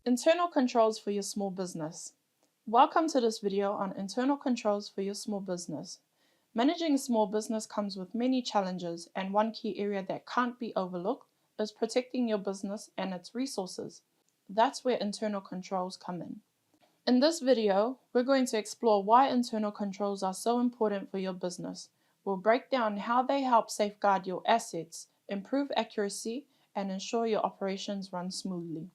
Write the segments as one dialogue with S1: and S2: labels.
S1: Internal controls for your small business. Welcome to this video on internal controls for your small business. Managing a small business comes with many challenges, and one key area that can't be overlooked is protecting your business and its resources. That's where internal controls come in. In this video, we're going to explore why internal controls are so important for your business. We'll break down how they help safeguard your assets, improve accuracy, and ensure your operations run smoothly.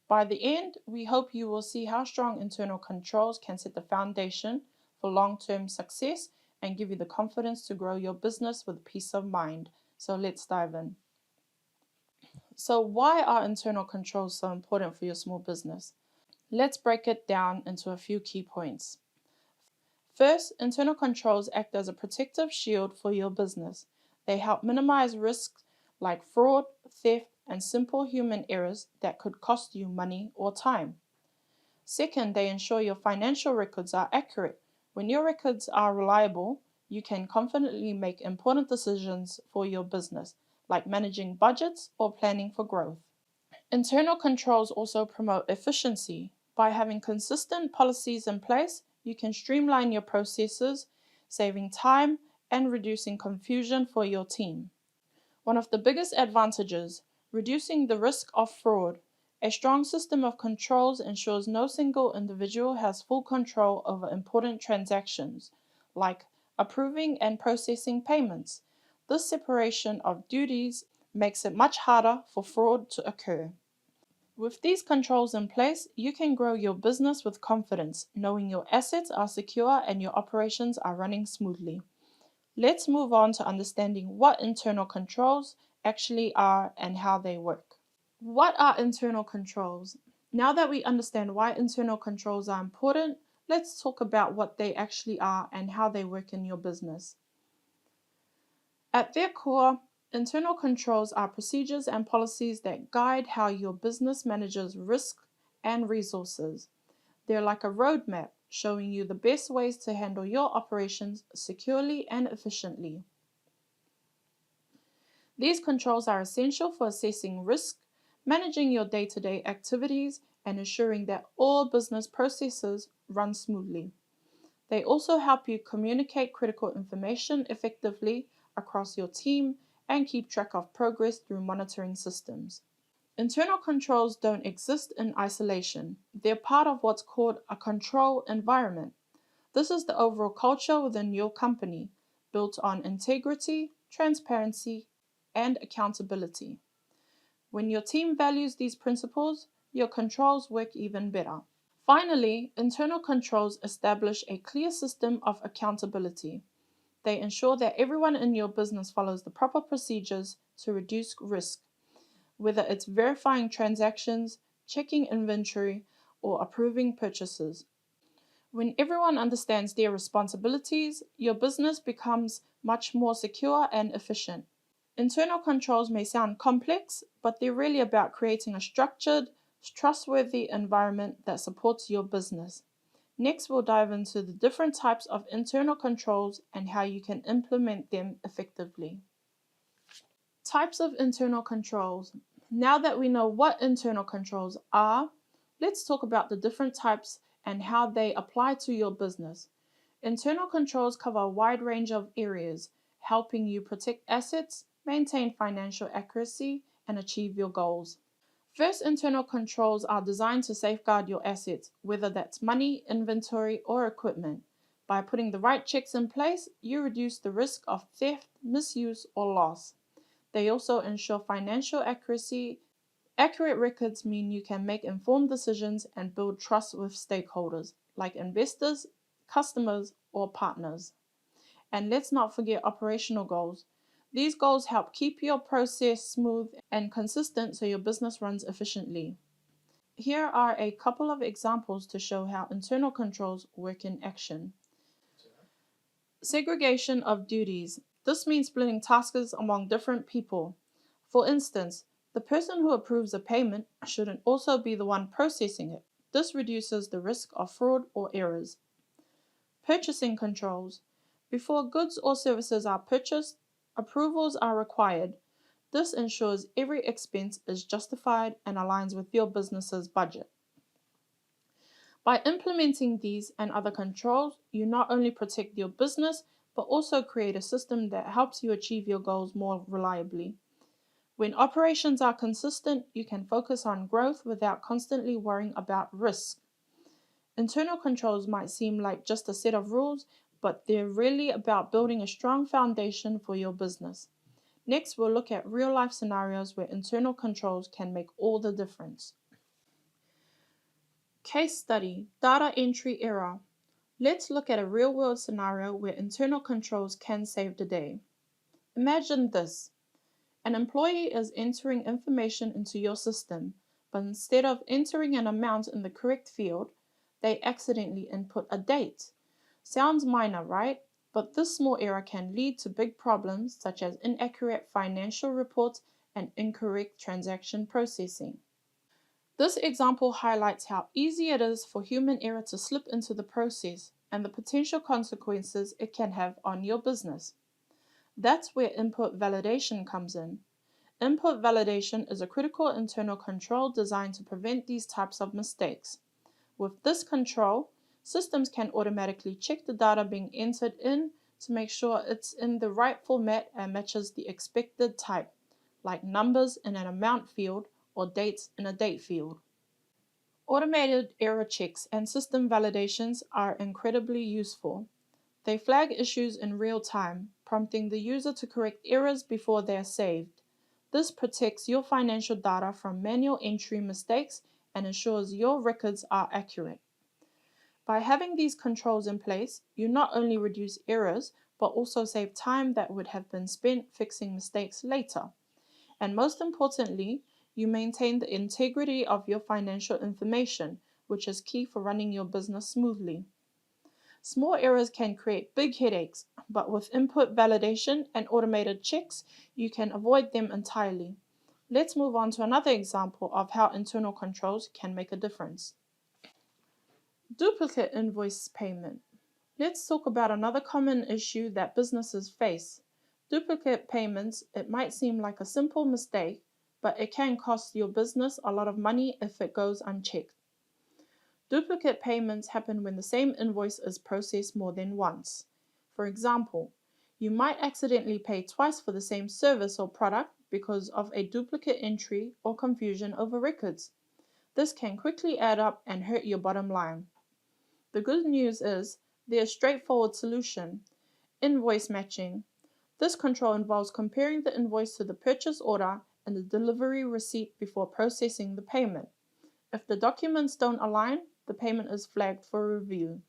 S1: By the end, we hope you will see how strong internal controls can set the foundation for long-term success and give you the confidence to grow your business with peace of mind. So let's dive in. So why are internal controls so important for your small business? Let's break it down into a few key points. First, internal controls act as a protective shield for your business. They help minimize risks like fraud, theft, and simple human errors that could cost you money or time. Second, they ensure your financial records are accurate. When your records are reliable, you can confidently make important decisions for your business, like managing budgets or planning for growth. Internal controls also promote efficiency. By having consistent policies in place, you can streamline your processes, saving time and reducing confusion for your team. One of the biggest advantages, reducing the risk of fraud. A strong system of controls ensures no single individual has full control over important transactions, like approving and processing payments. This separation of duties makes it much harder for fraud to occur. With these controls in place, you can grow your business with confidence, knowing your assets are secure and your operations are running smoothly. Let's move on to understanding what internal controls actually are and how they work. What are internal controls? Now that we understand why internal controls are important, let's talk about what they actually are and how they work in your business. At their core, internal controls are procedures and policies that guide how your business manages risk and resources. They're like a roadmap showing you the best ways to handle your operations securely and efficiently. These controls are essential for assessing risk, managing your day-to-day activities, and ensuring that all business processes run smoothly. They also help you communicate critical information effectively across your team and keep track of progress through monitoring systems. Internal controls don't exist in isolation. They're part of what's called a control environment. This is the overall culture within your company, built on integrity, transparency, and accountability. When your team values these principles, your controls work even better. Finally, internal controls establish a clear system of accountability. They ensure that everyone in your business follows the proper procedures to reduce risk, whether it's verifying transactions, checking inventory, or approving purchases. When everyone understands their responsibilities, your business becomes much more secure and efficient. Internal controls may sound complex, but they're really about creating a structured, trustworthy environment that supports your business. Next, we'll dive into the different types of internal controls and how you can implement them effectively. Types of internal controls. Now that we know what internal controls are, let's talk about the different types and how they apply to your business. Internal controls cover a wide range of areas, helping you protect assets, maintain financial accuracy, and achieve your goals. First, internal controls are designed to safeguard your assets, whether that's money, inventory, or equipment. By putting the right checks in place, you reduce the risk of theft, misuse, or loss. They also ensure financial accuracy. Accurate records mean you can make informed decisions and build trust with stakeholders, like investors, customers, or partners. And let's not forget operational goals. These goals help keep your process smooth and consistent so your business runs efficiently. Here are a couple of examples to show how internal controls work in action. Segregation of duties. This means splitting tasks among different people. For instance, the person who approves a payment shouldn't also be the one processing it. This reduces the risk of fraud or errors. Purchasing controls. Before goods or services are purchased, Approvals are required. This ensures every expense is justified and aligns with your business's budget. By implementing these and other controls, you not only protect your business, but also create a system that helps you achieve your goals more reliably. When operations are consistent, you can focus on growth without constantly worrying about risk. Internal controls might seem like just a set of rules, but they're really about building a strong foundation for your business. Next, we'll look at real-life scenarios where internal controls can make all the difference. Case study, data entry error. Let's look at a real-world scenario where internal controls can save the day. Imagine this. An employee is entering information into your system, but instead of entering an amount in the correct field, they accidentally input a date. Sounds minor, right? But this small error can lead to big problems such as inaccurate financial reports and incorrect transaction processing. This example highlights how easy it is for human error to slip into the process and the potential consequences it can have on your business. That's where input validation comes in. Input validation is a critical internal control designed to prevent these types of mistakes. With this control, systems can automatically check the data being entered in to make sure it's in the right format and matches the expected type, like numbers in an amount field or dates in a date field. Automated error checks and system validations are incredibly useful. They flag issues in real time, prompting the user to correct errors before they are saved. This protects your financial data from manual entry mistakes and ensures your records are accurate. By having these controls in place, you not only reduce errors, but also save time that would have been spent fixing mistakes later. And most importantly, you maintain the integrity of your financial information, which is key for running your business smoothly. Small errors can create big headaches, but with input validation and automated checks, you can avoid them entirely. Let's move on to another example of how internal controls can make a difference. Duplicate invoice payment. Let's talk about another common issue that businesses face. Duplicate payments, it might seem like a simple mistake, but it can cost your business a lot of money if it goes unchecked. Duplicate payments happen when the same invoice is processed more than once. For example, you might accidentally pay twice for the same service or product because of a duplicate entry or confusion over records. This can quickly add up and hurt your bottom line. The good news is there's a straightforward solution: invoice matching. This control involves comparing the invoice to the purchase order and the delivery receipt before processing the payment. If the documents don't align, the payment is flagged for review.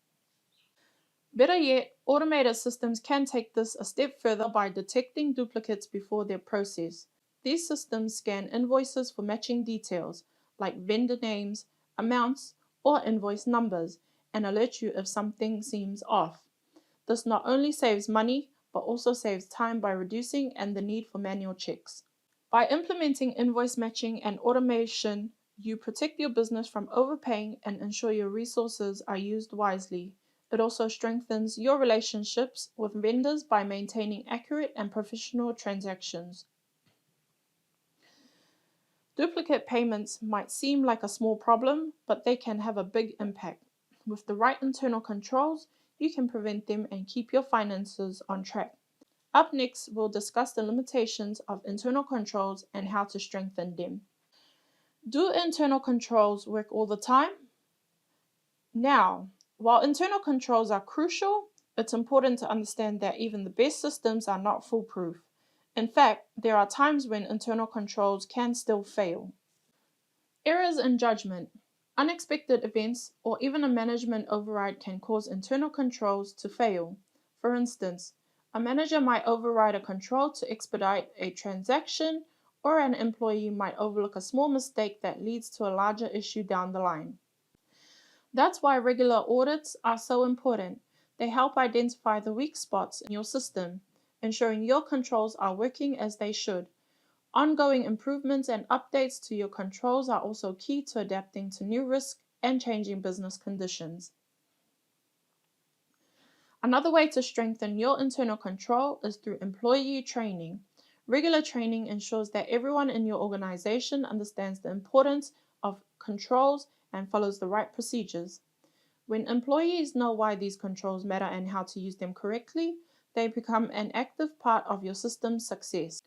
S1: Better yet, automated systems can take this a step further by detecting duplicates before they're processed. These systems scan invoices for matching details, like vendor names, amounts, or invoice numbers, and alert you if something seems off. This not only saves money, but also saves time by reducing the need for manual checks. By implementing invoice matching and automation, you protect your business from overpaying and ensure your resources are used wisely. It also strengthens your relationships with vendors by maintaining accurate and professional transactions. Duplicate payments might seem like a small problem, but they can have a big impact. With the right internal controls, you can prevent them and keep your finances on track. Up next, we'll discuss the limitations of internal controls and how to strengthen them. Do internal controls work all the time? Now, while internal controls are crucial, it's important to understand that even the best systems are not foolproof. In fact, there are times when internal controls can still fail. Errors in judgment. Unexpected events or even a management override can cause internal controls to fail. For instance, a manager might override a control to expedite a transaction, or an employee might overlook a small mistake that leads to a larger issue down the line. That's why regular audits are so important. They help identify the weak spots in your system, ensuring your controls are working as they should. Ongoing improvements and updates to your controls are also key to adapting to new risks and changing business conditions. Another way to strengthen your internal control is through employee training. Regular training ensures that everyone in your organization understands the importance of controls and follows the right procedures. When employees know why these controls matter and how to use them correctly, they become an active part of your system's success.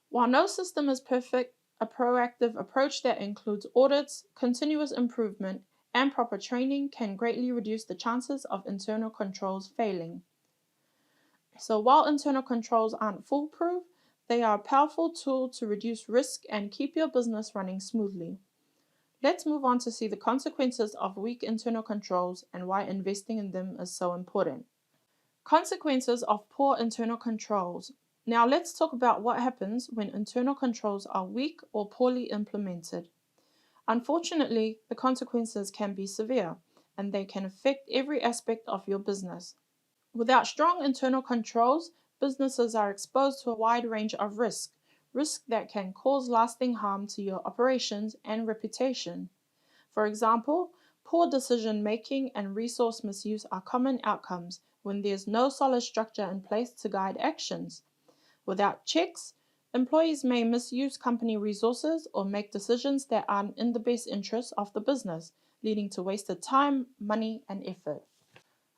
S1: While no system is perfect, a proactive approach that includes audits, continuous improvement, and proper training can greatly reduce the chances of internal controls failing. So, while internal controls aren't foolproof, they are a powerful tool to reduce risk and keep your business running smoothly. Let's move on to see the consequences of weak internal controls and why investing in them is so important. Consequences of poor internal controls. Now let's talk about what happens when internal controls are weak or poorly implemented. Unfortunately, the consequences can be severe and they can affect every aspect of your business. Without strong internal controls, businesses are exposed to a wide range of risks that can cause lasting harm to your operations and reputation. For example, poor decision making and resource misuse are common outcomes when there's no solid structure in place to guide actions. Without checks, employees may misuse company resources or make decisions that aren't in the best interest of the business, leading to wasted time, money, and effort.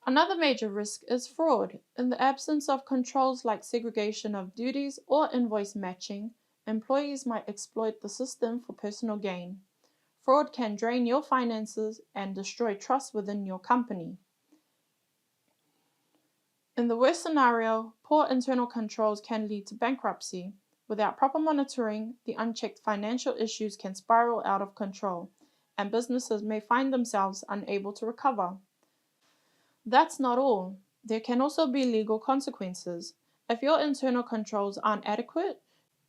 S1: Another major risk is fraud. In the absence of controls like segregation of duties or invoice matching, employees might exploit the system for personal gain. Fraud can drain your finances and destroy trust within your company. In the worst scenario, poor internal controls can lead to bankruptcy. Without proper monitoring, the unchecked financial issues can spiral out of control, and businesses may find themselves unable to recover. That's not all. There can also be legal consequences. If your internal controls aren't adequate,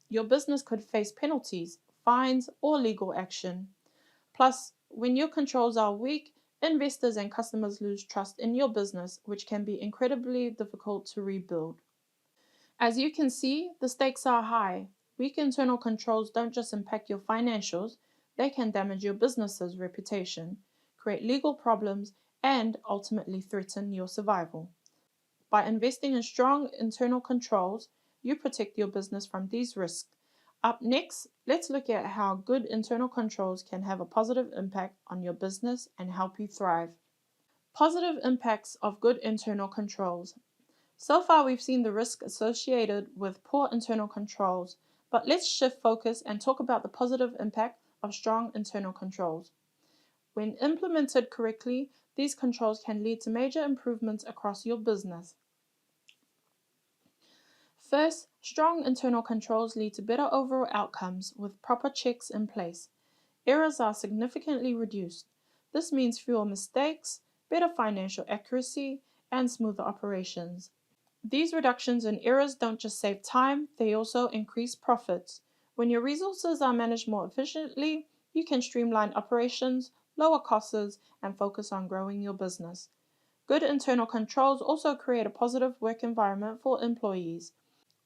S1: your business could face penalties, fines, or legal action. Plus, when your controls are weak, investors and customers lose trust in your business, which can be incredibly difficult to rebuild. As you can see, the stakes are high. Weak internal controls don't just impact your financials, they can damage your business's reputation, create legal problems, and ultimately threaten your survival. By investing in strong internal controls, you protect your business from these risks. Up next, let's look at how good internal controls can have a positive impact on your business and help you thrive. Positive impacts of good internal controls. So far, we've seen the risk associated with poor internal controls, but let's shift focus and talk about the positive impact of strong internal controls. When implemented correctly, these controls can lead to major improvements across your business. First, strong internal controls lead to better overall outcomes with proper checks in place. Errors are significantly reduced. This means fewer mistakes, better financial accuracy, and smoother operations. These reductions in errors don't just save time, they also increase profits. When your resources are managed more efficiently, you can streamline operations, lower costs, and focus on growing your business. Good internal controls also create a positive work environment for employees.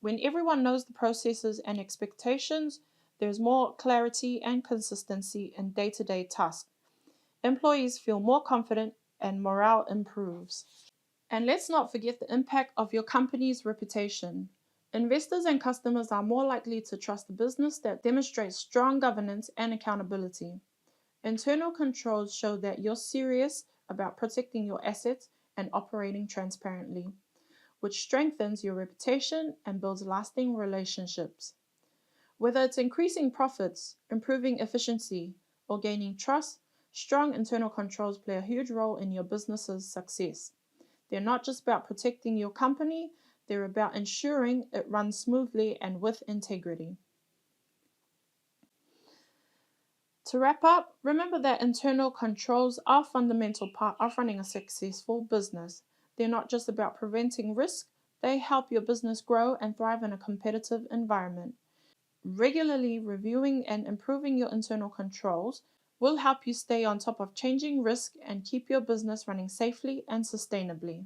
S1: When everyone knows the processes and expectations, there's more clarity and consistency in day to day tasks. Employees feel more confident and morale improves. And let's not forget the impact of your company's reputation. Investors and customers are more likely to trust a business that demonstrates strong governance and accountability. Internal controls show that you're serious about protecting your assets and operating transparently, which strengthens your reputation and builds lasting relationships. Whether it's increasing profits, improving efficiency, or gaining trust, strong internal controls play a huge role in your business's success. They're not just about protecting your company, they're about ensuring it runs smoothly and with integrity. To wrap up, remember that internal controls are a fundamental part of running a successful business. They're not just about preventing risk, they help your business grow and thrive in a competitive environment. Regularly reviewing and improving your internal controls will help you stay on top of changing risk and keep your business running safely and sustainably.